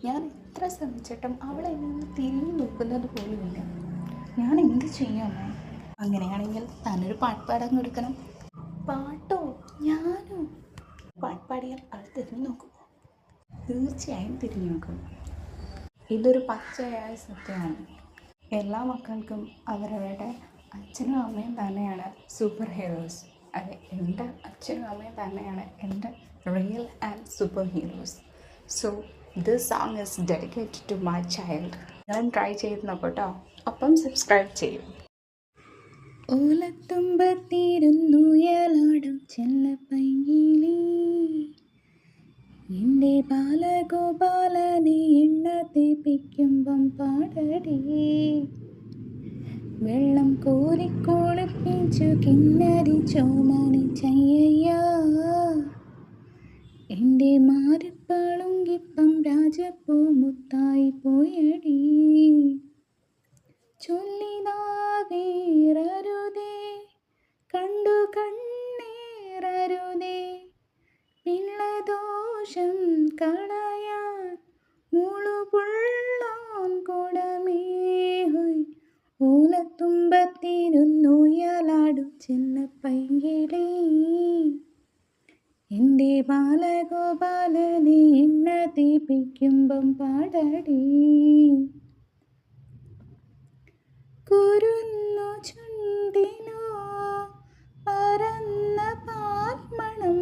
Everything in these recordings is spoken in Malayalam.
ഞാൻ എത്ര ശ്രമിച്ചിട്ടും അവൾ എന്നെ ഒന്ന് തിരിഞ്ഞു നോക്കുന്നത് പോലുമില്ല. ഞാൻ എന്ത് ചെയ്യാമോ? അങ്ങനെയാണെങ്കിൽ തന്നൊരു പാട്ട് പാടാൻ കൊടുക്കണം. പാട്ടോ? ഞാനോ? പാട്ട് പാടിയാൽ അവൾ തിരിഞ്ഞു നോക്കും. തീർച്ചയായും തിരിഞ്ഞു നോക്കും. ഇതൊരു പച്ചയായ സത്യമാണ്. എല്ലാ മക്കൾക്കും അവരവരുടെ അച്ഛനും അമ്മയും തന്നെയാണ് സൂപ്പർ ഹീറോസ്. അതെ, എൻ്റെ അച്ഛനും അമ്മയും തന്നെയാണ് എൻ്റെ real and super heroes. So this song is dedicated to my child. ഞാൻ ട്രൈ ചെയ്ത് നോക്കട്ടോ. ഒപ്പം സബ്സ്ക്രൈബ് ചെയ്യും. ഓലത്തുമ്പത്തിരുന്നുയലാടും ചെല്ലപ്പൈങ്കിളി, എൻ്റെ ബാലഗോപാലനെ എണ്ണ തേപ്പിക്കുമ്പം പാടടി. വെള്ളം കോരിക്കൊളിപ്പിച്ചു കിന്നരി ചോമണി ചയ്യയ്യ, എൻ്റെ മാരപ്പളുങ്കിപ്പം രാജപ്പൂ മുത്തായി പോയടി. ചൊല്ലിനാവേറരുതേ കണ്ടു കണ്ണേറരുതേ, പിള്ളദോഷം കളയാൻ മുളുപുള്ളോൻ കൊടമേഹോയ്. ഓലത്തുമ്പത്തിരുന്നുയലാടും ചെല്ലപ്പൈങ്കിളി, എൻ്റെ ബാലഗോപാലനെ എണ്ണ തേപ്പിക്കുമ്പം പാടടി. കുരുന്നു ചുണ്ടിനോ പരന്ന പാൽമണം,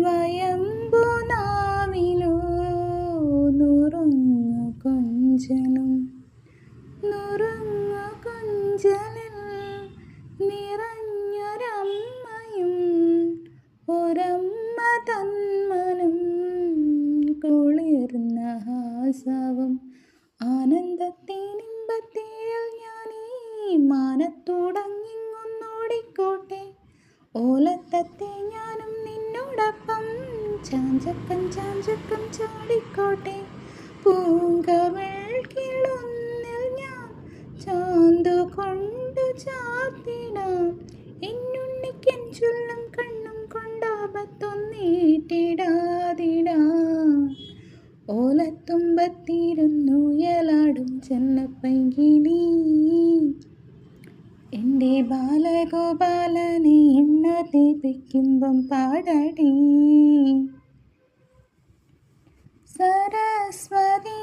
വയമ്പു നാവിലോ നുറുങ്ങു കൊഞ്ചലും. നുറുങ്ങു കൊഞ്ചലിൽ നിറഞ്ഞൊരമ്മയും ഒരമ്മ തന്മനം കുളിർന്ന ഹാസവും. ആനന്ദത്തിനിമ്പത്തിൽ ഞാനീ മാനത്തോടങ്ങിങ്ങൊന്നോടിക്കോട്ടെ, ഓലത്തത്തെ ഞാനും നിന്നോടൊപ്പം ചാഞ്ചക്കം ചാഞ്ചക്കം ചാടിക്കോട്ടെ. പൂങ്കവൾക്കിളൊന്നിൽ ഞാൻ ചാന്തു കൊണ്ടു ചാർത്തിടാം, എന്നുണ്ണിക്കൻ ചുല്ലും കണ്ണും കൊണ്ടാപത്തൊന്നേറ്റിടാതിടാം. ഓലത്തുമ്പത്തിരുന്നുയലാടും ചെല്ലപ്പൈങ്കിളി, എൻ്റെ ബാലഗോപാലനെ എണ്ണ തേപ്പിക്കുമ്പം പാടടി. സരസ്വതി